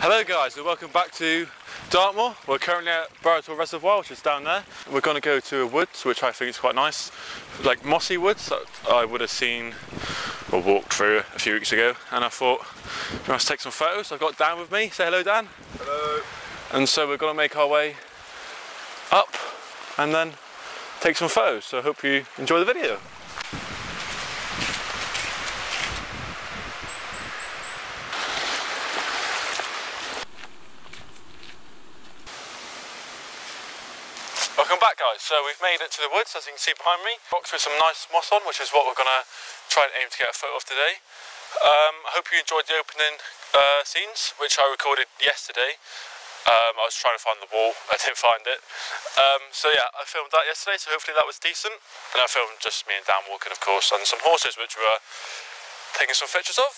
Hello guys, and welcome back to Dartmoor. We're currently at Burrator Reservoir, which is down there. We're going to go to a woods, which I think is quite nice, like mossy woods that I would have seen or walked through a few weeks ago. And I thought, we must take some photos. I've got Dan with me. Say hello, Dan. Hello. And so we're going to make our way up and then take some photos. So I hope you enjoy the video. Welcome back guys, so we've made it to the woods as you can see behind me. Rocks with some nice moss on, which is what we're going to try and aim to get a photo of today. I hope you enjoyed the opening scenes, which I recorded yesterday. I was trying to find the wall, I didn't find it. So yeah, I filmed that yesterday, so hopefully that was decent. And I filmed just me and Dan walking of course, and some horses which we were taking some pictures of.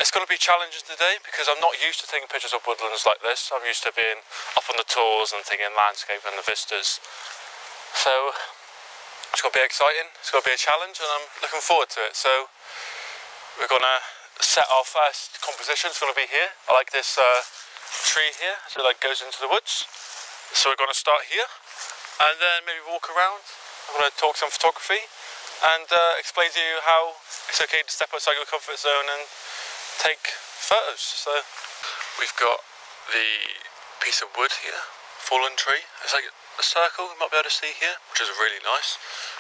It's going to be challenging today because I'm not used to taking pictures of woodlands like this. I'm used to being up on the tours and taking landscape and the vistas. So it's going to be exciting, it's going to be a challenge and I'm looking forward to it. So we're going to set our first composition, it's going to be here. I like this tree here, so it like goes into the woods. So we're going to start here and then maybe walk around. I'm going to talk some photography and explain to you how it's okay to step outside your comfort zone and take photos. So we've got the piece of wood here, fallen tree. It's like a circle you might be able to see here, which is really nice.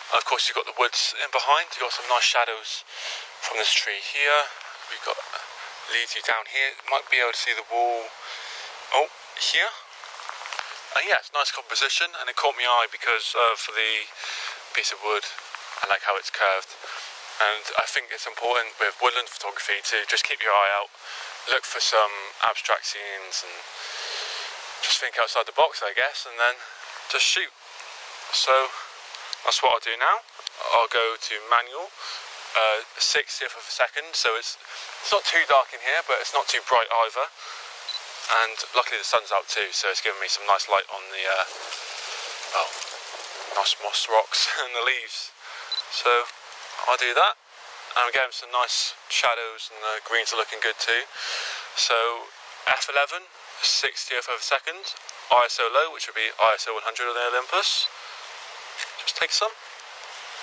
And of course you've got the woods in behind. You've got some nice shadows from this tree here. We've got leads you down here. You might be able to see the wall here. And yeah, it's a nice composition and it caught my eye because for the piece of wood and like how it's curved. And I think it's important with woodland photography to just keep your eye out, look for some abstract scenes and just think outside the box I guess, and then just shoot. So that's what I'll do now. I'll go to manual, 60th of a second, so it's not too dark in here but it's not too bright either. And luckily the sun's out too, so it's giving me some nice light on the nice moss rocks and the leaves. So I'll do that, and I'm getting some nice shadows and the greens are looking good too. So F11, 60th of a second, ISO low, which would be ISO 100 on the Olympus. Just take some,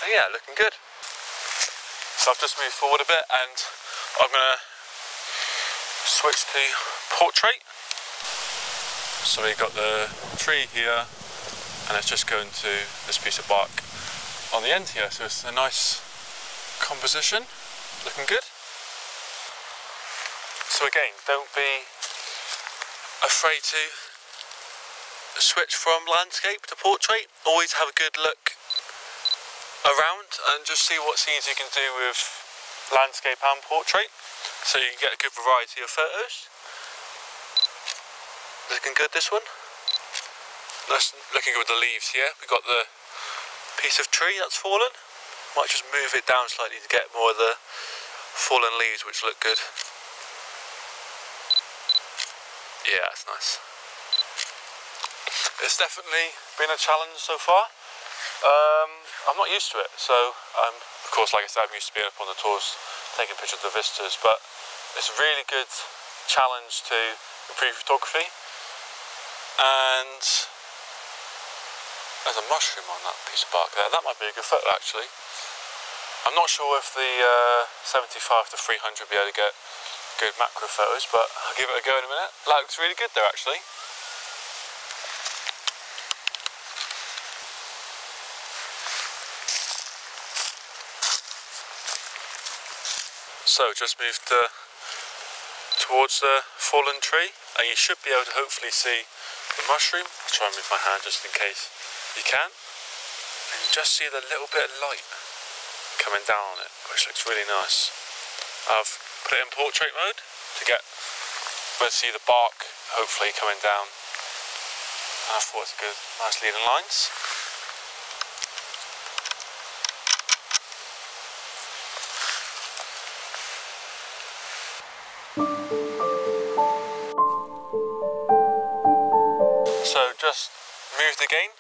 and yeah, looking good. So I've just moved forward a bit and I'm going to switch to portrait. So we've got the tree here and it's just going to this piece of bark on the end here, so it's a nice composition, looking good. So again, don't be afraid to switch from landscape to portrait. Always have a good look around and just see what scenes you can do with landscape and portrait, so you can get a good variety of photos. Looking good, this one. Nice, looking good with the leaves here. We've got the piece of tree that's fallen. Might just move it down slightly to get more of the fallen leaves, which look good. Yeah, that's nice. It's definitely been a challenge so far. I'm not used to it, so of course, like I said, I'm used to being up on the tours, taking pictures of the vistas, but it's a really good challenge to improve photography. And there's a mushroom on that piece of bark there. That might be a good photo actually. I'm not sure if the 75 to 300 will be able to get good macro photos, but I'll give it a go in a minute. That looks really good there actually. So just moved towards the fallen tree and you should be able to hopefully see the mushroom. I'll try and move my hand just in case you can. And you just see the little bit of light coming down on it, which looks really nice. I've put it in portrait mode to get to see the bark hopefully coming down. And I thought it's good, nice leading lines. So just moved again.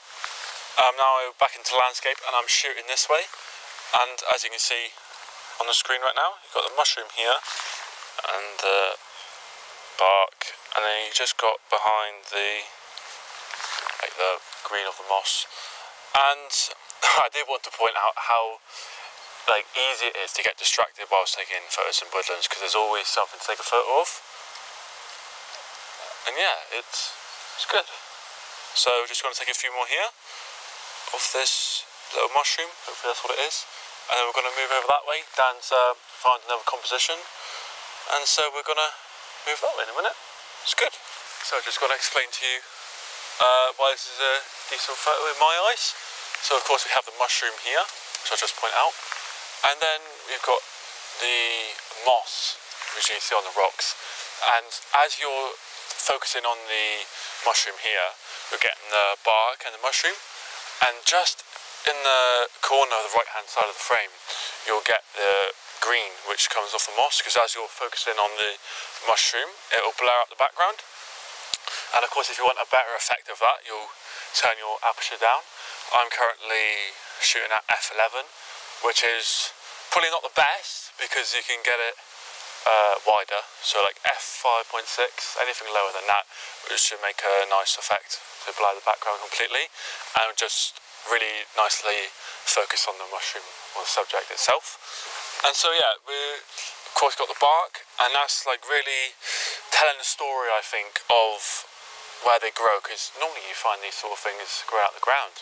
Now I'm back into landscape and I'm shooting this way. And as you can see on the screen right now, you've got the mushroom here and the bark, and then you just got behind the green of the moss. And I did want to point out how easy it is to get distracted whilst taking photos in woodlands, because there's always something to take a photo of. And yeah, it's good. So we're just going to take a few more here of this little mushroom. Hopefully that's what it is. And then we're going to move over that way. Dan's found another composition, and so we're going to move that way in a minute. It's good. So I'm just going to explain to you why this is a decent photo in my eyes. So of course we have the mushroom here, which I'll just point out, and then we've got the moss, which you see on the rocks. And as you're focusing on the mushroom here, you're getting the bark and the mushroom, and just in the corner of the right hand side of the frame you'll get the green which comes off the moss, because as you're focusing on the mushroom it will blur out the background. And of course if you want a better effect of that, you'll turn your aperture down. I'm currently shooting at f11, which is probably not the best because you can get it wider, so like f5.6, anything lower than that, which should make a nice effect to blur the background completely and just really nicely focus on the mushroom or the subject itself. And so yeah, we of course got the bark, and that's really telling the story, I think, of where they grow, because normally you find these sort of things grow out the ground.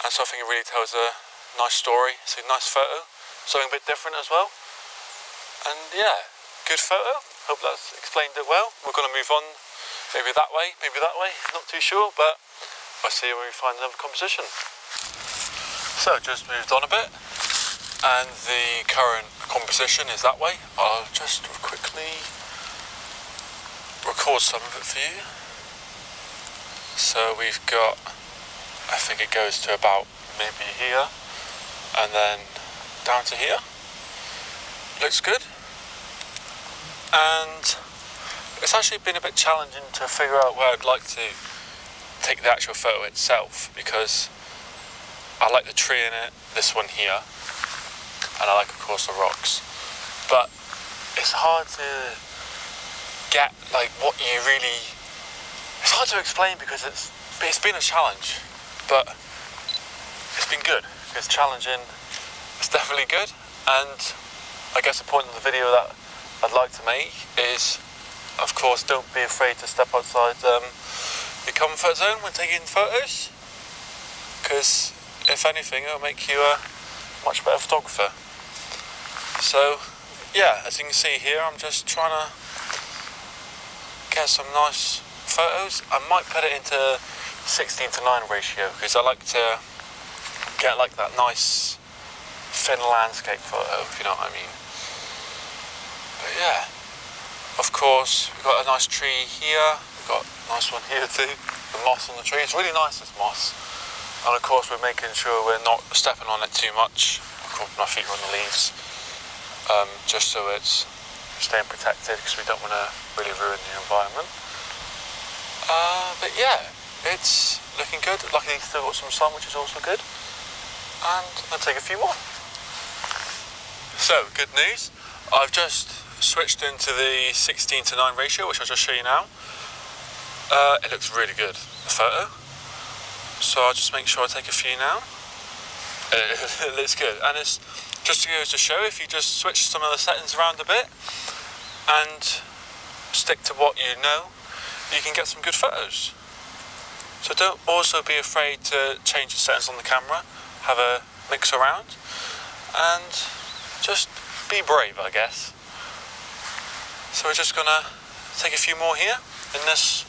And so I think it really tells a nice story. It's a nice photo, something a bit different as well. And yeah, good photo. Hope that's explained it well. We're going to move on, maybe that way, not too sure, but I'll see you when we find another composition. So just moved on a bit, and the current composition is that way. I'll just quickly record some of it for you. So we've got, I think it goes to about maybe here, and then down to here. Looks good. And it's actually been a bit challenging to figure out where I'd like to take the actual photo itself, because I like the tree in it, this one here, and I like of course the rocks, but it's hard to get what you really, it's hard to explain because it's been a challenge, but it's been good. It's challenging, it's definitely good. And I guess the point of the video that I'd like to make is, of course, don't be afraid to step outside your comfort zone when taking photos, because if anything it'll make you a much better photographer. So yeah, as you can see here, I'm just trying to get some nice photos. I might put it into 16:9 ratio, because I like to get that nice thin landscape photo, if you know what I mean. But yeah, of course we've got a nice tree here, we've got a nice one here too, the moss on the tree. It's really nice, this moss. And of course we're making sure we're not stepping on it too much. Of course my feet are on the leaves, just so it's staying protected, because we don't want to really ruin the environment. But yeah, it's looking good. Luckily still got some sun, which is also good. And I'll take a few more. So, good news. I've just switched into the 16:9 ratio, which I'll just show you now. It looks really good, the photo. So I'll just make sure I take a few now. It looks good. And it's just goes to show, if you just switch some of the settings around a bit and stick to what you know, you can get some good photos. So don't also be afraid to change the settings on the camera, have a mix around, and just be brave, I guess. So we're just gonna take a few more here in this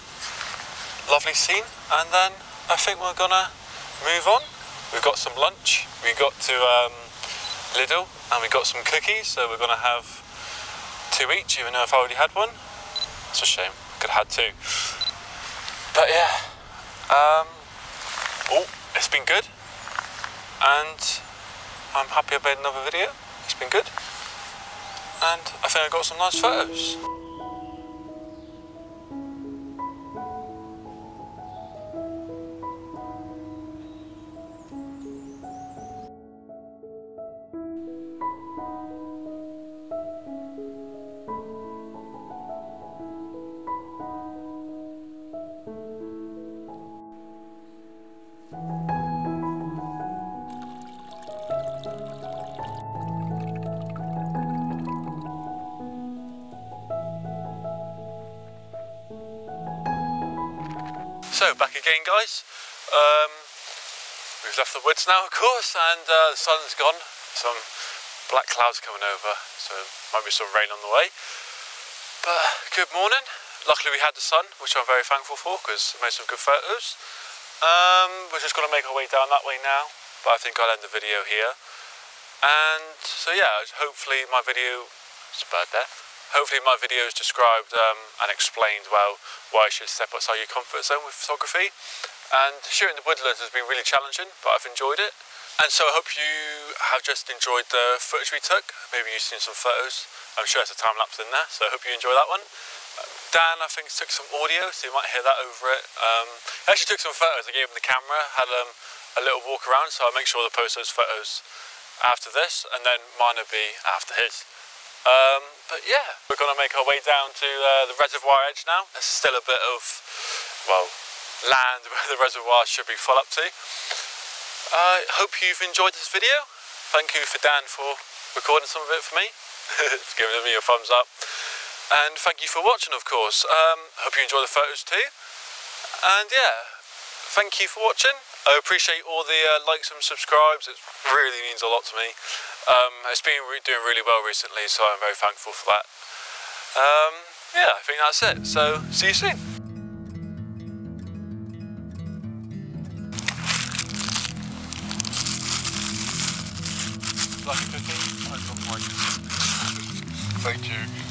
lovely scene, and then I think we're gonna move on. We've got some lunch, we got to Lidl, and we got some cookies, so we're gonna have 2 each, even though if I already had one. It's a shame, I could have had 2. But yeah, it's been good, and I'm happy I made another video. It's been good, and I think I got some nice photos. back again, guys. We've left the woods now, of course, and the sun's gone. Some black clouds coming over, so might be some rain on the way. But good morning. Luckily we had the sun, which I'm very thankful for, because it made some good photos. We're just going to make our way down that way now, but I think I'll end the video here. And so yeah, hopefully my video, it's a bird there. Hopefully my video is described and explained well why you should step outside your comfort zone with photography. And shooting the woodlands has been really challenging, but I've enjoyed it. And so I hope you have just enjoyed the footage we took. Maybe you've seen some photos. I'm sure there's a time lapse in there, so I hope you enjoy that one. Dan, I think, took some audio, so you might hear that over it. I actually took some photos. I gave him the camera, had a little walk around, so I'll make sure to post those photos after this, and then mine will be after his. But yeah, we're going to make our way down to the reservoir edge now. There's still a bit of, well, land where the reservoir should be full up to. I hope you've enjoyed this video. Thank you for Dan for recording some of it for me, for giving me a thumbs up. And thank you for watching, of course. Hope you enjoy the photos too. And yeah, thank you for watching. I appreciate all the likes and subscribes. It really means a lot to me. It's been doing really well recently, so I'm very thankful for that. Yeah, I think that's it. So, see you soon. Like a cookie? I don't like it. Thank you.